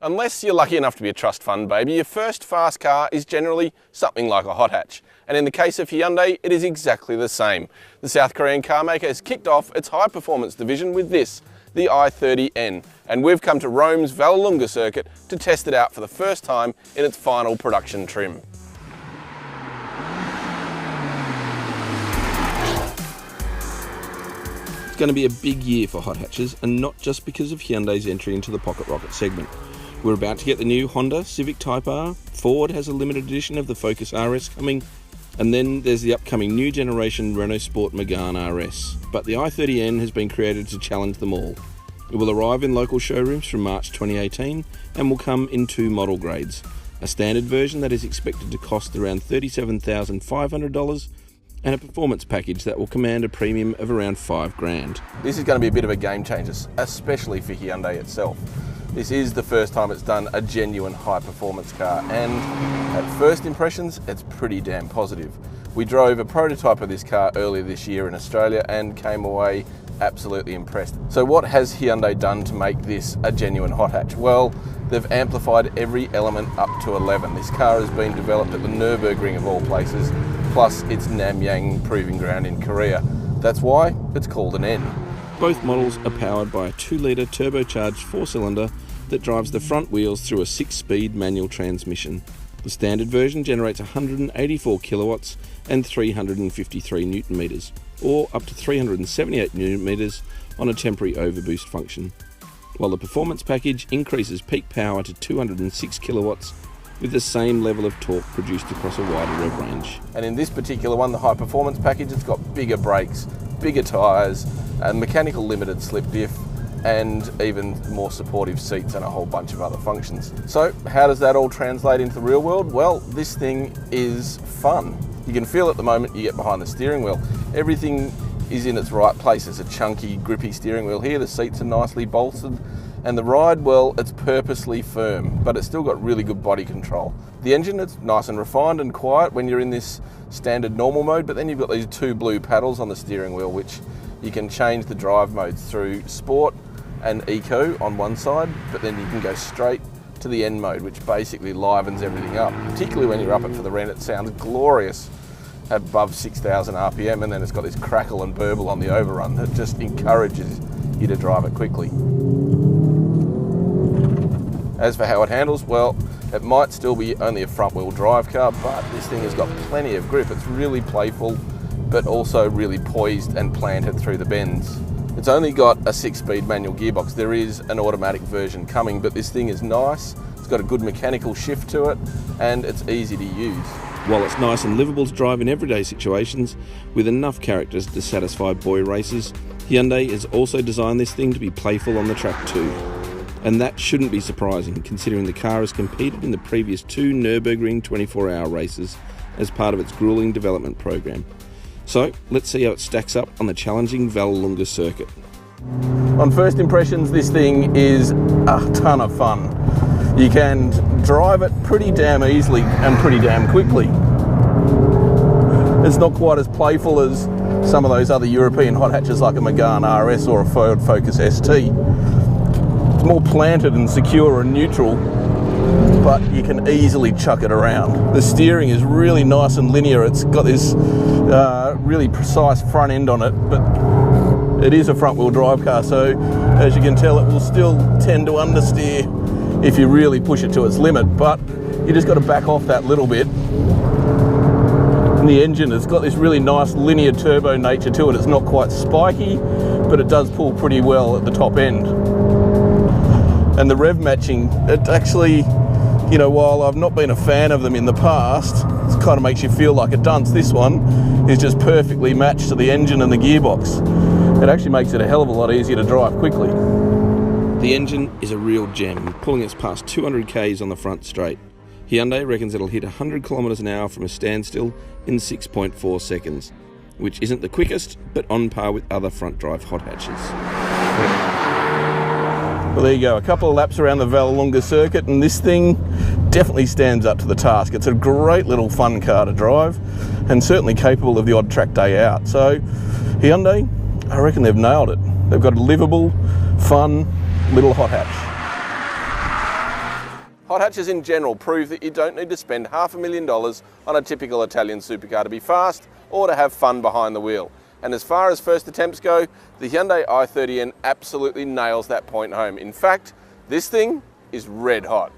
Unless you're lucky enough to be a trust fund baby, your first fast car is generally something like a hot hatch. And in the case of Hyundai, it is exactly the same. The South Korean car maker has kicked off its high performance division with this, the i30N. And we've come to Rome's Vallelunga circuit to test it out for the first time in its final production trim. It's going to be a big year for hot hatches, and not just because of Hyundai's entry into the pocket rocket segment. We're about to get the new Honda Civic Type R, Ford has a limited edition of the Focus RS coming, and then there's the upcoming new generation Renault Sport Megane RS. But the i30N has been created to challenge them all. It will arrive in local showrooms from March 2018 and will come in two model grades. A standard version that is expected to cost around $37,500 and a performance package that will command a premium of around $5,000. This is going to be a bit of a game changer, especially for Hyundai itself. This is the first time it's done a genuine high performance car, and at first impressions, it's pretty damn positive. We drove a prototype of this car earlier this year in Australia and came away absolutely impressed. So what has Hyundai done to make this a genuine hot hatch? Well, they've amplified every element up to 11. This car has been developed at the Nürburgring of all places, plus its Namyang proving ground in Korea. That's why it's called an N. Both models are powered by a 2-litre turbocharged 4-cylinder that drives the front wheels through a 6-speed manual transmission. The standard version generates 184 kilowatts and 353 newton meters, or up to 378 newton meters on a temporary overboost function, while the performance package increases peak power to 206 kilowatts with the same level of torque produced across a wider rev range. And in this particular one, the high performance package, it's got bigger brakes, bigger tyres, a mechanical limited slip diff, and even more supportive seats and a whole bunch of other functions. So how does that all translate into the real world? Well, this thing is fun. You can feel at the moment you get behind the steering wheel. Everything is in its right place. It's a chunky, grippy steering wheel here. The seats are nicely bolstered. And the ride, well, it's purposely firm, but it's still got really good body control. The engine, it's nice and refined and quiet when you're in this standard normal mode, but then you've got these two blue paddles on the steering wheel, which you can change the drive modes through Sport and Eco on one side, but then you can go straight to the N mode, which basically livens everything up. Particularly when you're up it for the rent, it sounds glorious above 6,000 RPM, and then it's got this crackle and burble on the overrun that just encourages you to drive it quickly. As for how it handles, well, it might still be only a front-wheel drive car, but this thing has got plenty of grip. It's really playful, but also really poised and planted through the bends. It's only got a 6-speed manual gearbox. There is an automatic version coming, but this thing is nice. It's got a good mechanical shift to it, and it's easy to use. While it's nice and livable to drive in everyday situations, with enough characters to satisfy boy racers, Hyundai has also designed this thing to be playful on the track too. And that shouldn't be surprising, considering the car has competed in the previous 2 Nürburgring 24-hour races as part of its grueling development program. So let's see how it stacks up on the challenging Vallelunga circuit. On first impressions, this thing is a ton of fun. You can drive it pretty damn easily and pretty damn quickly. It's not quite as playful as some of those other European hot hatches like a Megane RS or a Ford Focus ST. It's more planted and secure and neutral, but you can easily chuck it around. The steering is really nice and linear. It's got this really precise front end on it, but it is a front wheel drive car, so as you can tell, it will still tend to understeer if you really push it to its limit, but you just got to back off that little bit. And the engine has got this really nice linear turbo nature to it. It's not quite spiky, but it does pull pretty well at the top end. And the rev matching, it actually, you know, while I've not been a fan of them in the past, it kind of makes you feel like a dunce. This one is just perfectly matched to the engine and the gearbox. It actually makes it a hell of a lot easier to drive quickly. The engine is a real gem, pulling us past 200 k's on the front straight. Hyundai reckons it'll hit 100 kilometers an hour from a standstill in 6.4 seconds, which isn't the quickest, but on par with other front drive hot hatches. Well, there you go, a couple of laps around the Vallelunga circuit, and this thing definitely stands up to the task. It's a great little fun car to drive, and certainly capable of the odd track day out. So Hyundai, I reckon they've nailed it. They've got a livable, fun little hot hatch. Hot hatches in general prove that you don't need to spend $500,000 on a typical Italian supercar to be fast or to have fun behind the wheel. And as far as first attempts go, the Hyundai i30N absolutely nails that point home. In fact, this thing is red hot.